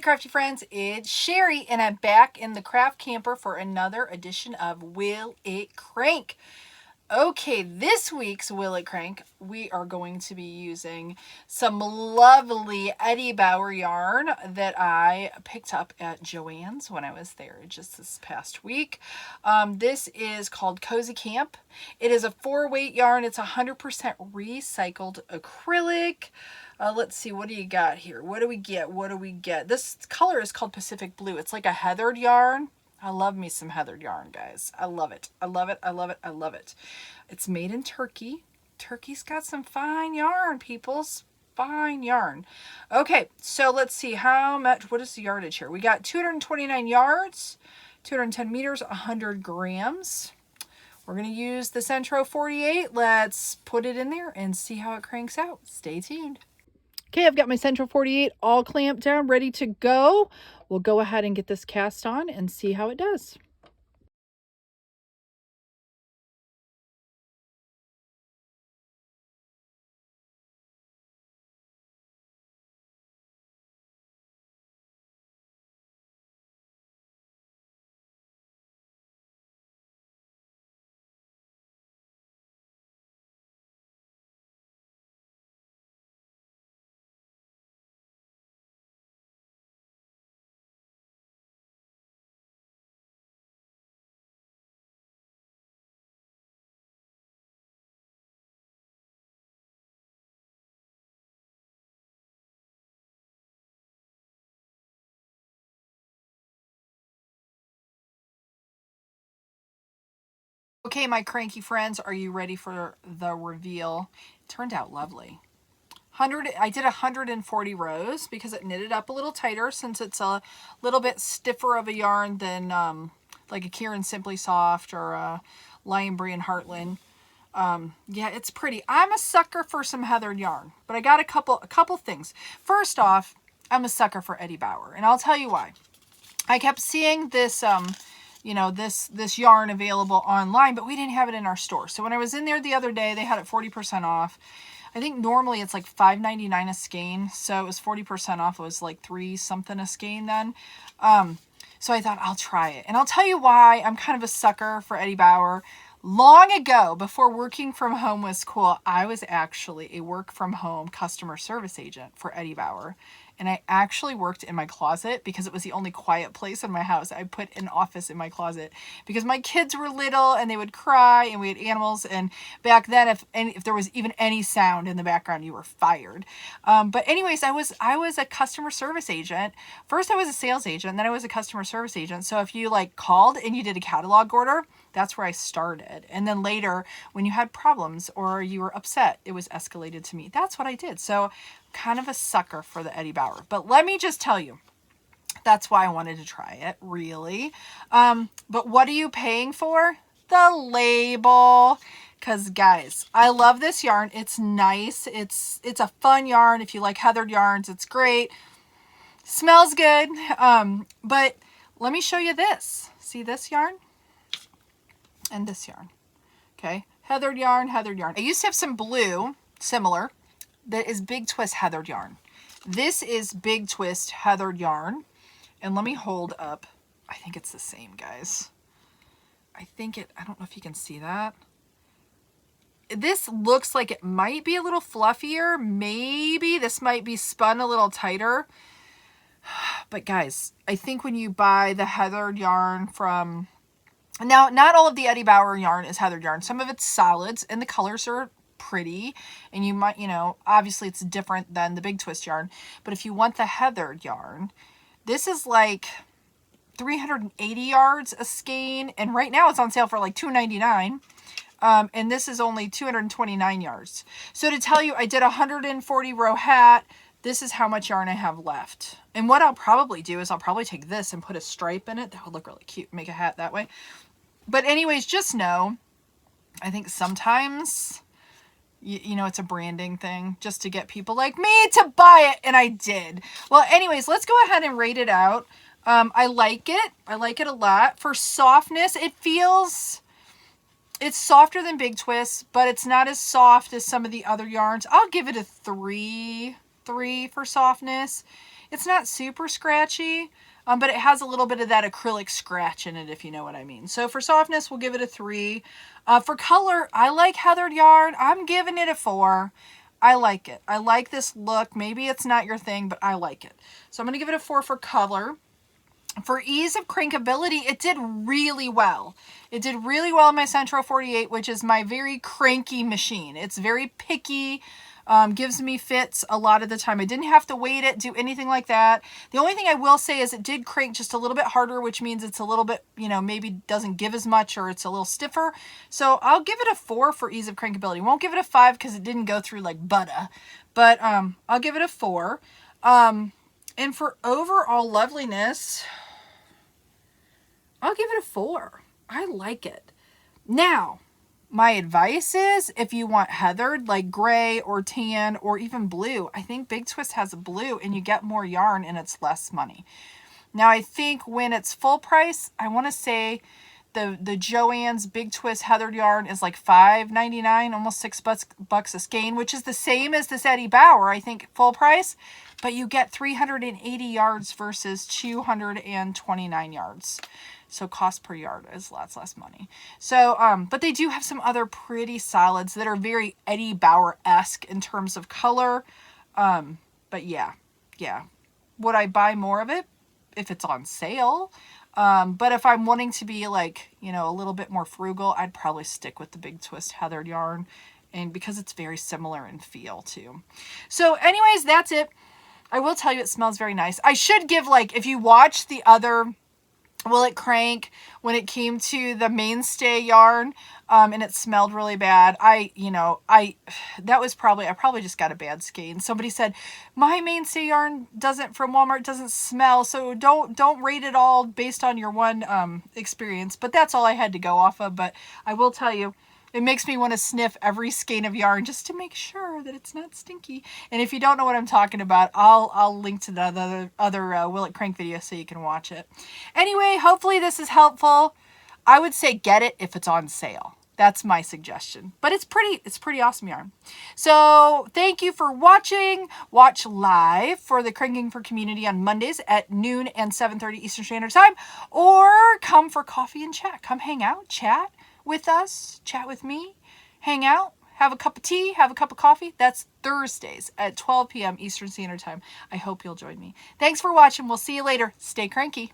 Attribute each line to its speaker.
Speaker 1: Crafty friends, it's Sherry and I'm back in the craft camper for another edition of Will It Crank. Okay, this week's Will It Crank, we are going to be using some lovely Eddie Bauer yarn that I picked up at Joann's when I was there just this past week. This is called Cozy Camp. It is a 4-weight yarn. It's 100% recycled acrylic. Let's see, what do you got here? What do we get? This color is called Pacific Blue. It's like a heathered yarn. I love me some heathered yarn, guys. I love it. I love it. It's made in Turkey. Turkey's got some fine yarn, peoples. Fine yarn. Okay, so let's see how much, what is the yardage here? We got 229 yards, 210 meters, 100 grams. We're going to use the Centro 48. Let's put it in there and see how it cranks out. Stay tuned. Okay, I've got my Centro 48 all clamped down, ready to go. We'll go ahead and get this cast on and see how it does. Okay, my cranky friends, are you ready for the reveal? It turned out lovely. I did 140 rows because it knitted up a little tighter since it's a little bit stiffer of a yarn than like a Kieran Simply Soft or a Lion Bree and Heartland. Yeah, it's pretty. I'm a sucker for some heathered yarn, but I got a couple things. First off, I'm a sucker for Eddie Bauer, and I'll tell you why. I kept seeing this this yarn available online, but we didn't have it in our store. So when I was in there the other day, they had it 40% off. I think normally it's like $5.99 a skein, so it was 40% off. It was like $3 something a skein then. So I thought I'll try it, and I'll tell you why I'm kind of a sucker for Eddie Bauer. Long ago, before working from home was cool, I was actually a work from home customer service agent for Eddie Bauer. And I actually worked in my closet because it was the only quiet place in my house. I put an office in my closet because my kids were little and they would cry and we had animals. And back then, if there was even any sound in the background, you were fired. But anyways, I was a customer service agent. First, I was a sales agent, then I was a customer service agent. So if you like called and you did a catalog order, that's where I started. And then later, when you had problems or you were upset, it was escalated to me. That's what I did. So kind of a sucker for the Eddie Bauer. But let me just tell you, that's why I wanted to try it, really. But what are you paying for? The label. Because, guys, I love this yarn. It's nice. It's a fun yarn. If you like heathered yarns, it's great. Smells good. But let me show you this. See this yarn? And this yarn. Okay, heathered yarn. I used to have some blue, similar, that is Big Twist heathered yarn. This is Big Twist heathered yarn. And let me hold up. I think it's the same, guys. I don't know if you can see that. This looks like it might be a little fluffier. Maybe this might be spun a little tighter. But guys, I think when you buy the heathered yarn from... Now, not all of the Eddie Bauer yarn is heathered yarn. Some of it's solids, and the colors are pretty. And you might, obviously it's different than the Big Twist yarn. But if you want the heathered yarn, this is like 380 yards a skein. And right now it's on sale for like $2.99. And this is only 229 yards. So to tell you, I did a 140 row hat. This is how much yarn I have left. And what I'll probably do is I'll probably take this and put a stripe in it. That would look really cute. Make a hat that way. But anyways, just know, I think sometimes, it's a branding thing just to get people like me to buy it. And I did. Well, anyways, let's go ahead and rate it out. I like it. I like it a lot. For softness, it's softer than Big Twist, but it's not as soft as some of the other yarns. I'll give it a 3 for softness. It's not super scratchy, but it has a little bit of that acrylic scratch in it, if you know what I mean. So for softness, we'll give it a 3. For color, I like heathered yarn. I'm giving it a 4. I like it. I like this look. Maybe it's not your thing, but I like it. So I'm going to give it a 4 for color. For ease of crankability, it did really well. It did really well in my Centro 48, which is my very cranky machine. It's very picky, gives me fits a lot of the time. I didn't have to weight it, do anything like that. The only thing I will say is it did crank just a little bit harder, which means it's a little bit, you know, maybe doesn't give as much or it's a little stiffer. So I'll give it a 4 for ease of crankability. Won't give it a 5 because it didn't go through like butter, but I'll give it a 4. And for overall loveliness, I'll give it a 4. I like it. Now, my advice is if you want heathered, like gray or tan or even blue, I think Big Twist has a blue and you get more yarn and it's less money. Now, I think when it's full price, I want to say the Joann's Big Twist heathered yarn is like $5.99, almost $6 a skein, which is the same as this Eddie Bauer, I think, full price. But you get 380 yards versus 229 yards. So cost per yard is lots less money. So, but they do have some other pretty solids that are very Eddie Bauer-esque in terms of color. But yeah. Would I buy more of it if it's on sale? But if I'm wanting to be like, you know, a little bit more frugal, I'd probably stick with the Big Twist heathered yarn. And because it's very similar in feel too. So anyways, that's it. I will tell you it smells very nice. I should give, like, if you watch the other Will It Crank when it came to the mainstay yarn, and it smelled really bad, I probably just got a bad skein. Somebody said my mainstay yarn from Walmart doesn't smell, so don't rate it all based on your one experience. But that's all I had to go off of. But I will tell you, it makes me want to sniff every skein of yarn just to make sure that it's not stinky. And if you don't know what I'm talking about, I'll link to the other Will It Crank video so you can watch it. Anyway, hopefully this is helpful. I would say get it if it's on sale. That's my suggestion. But it's pretty awesome yarn. So thank you for watching. Watch live for the Cranking for Community on Mondays at noon and 7:30 Eastern Standard Time. Or come for coffee and chat. Come hang out, chat with us, chat with me, hang out, have a cup of tea, have a cup of coffee. That's Thursdays at 12 p.m. Eastern Standard Time. I hope you'll join me. Thanks for watching. We'll see you later. Stay cranky.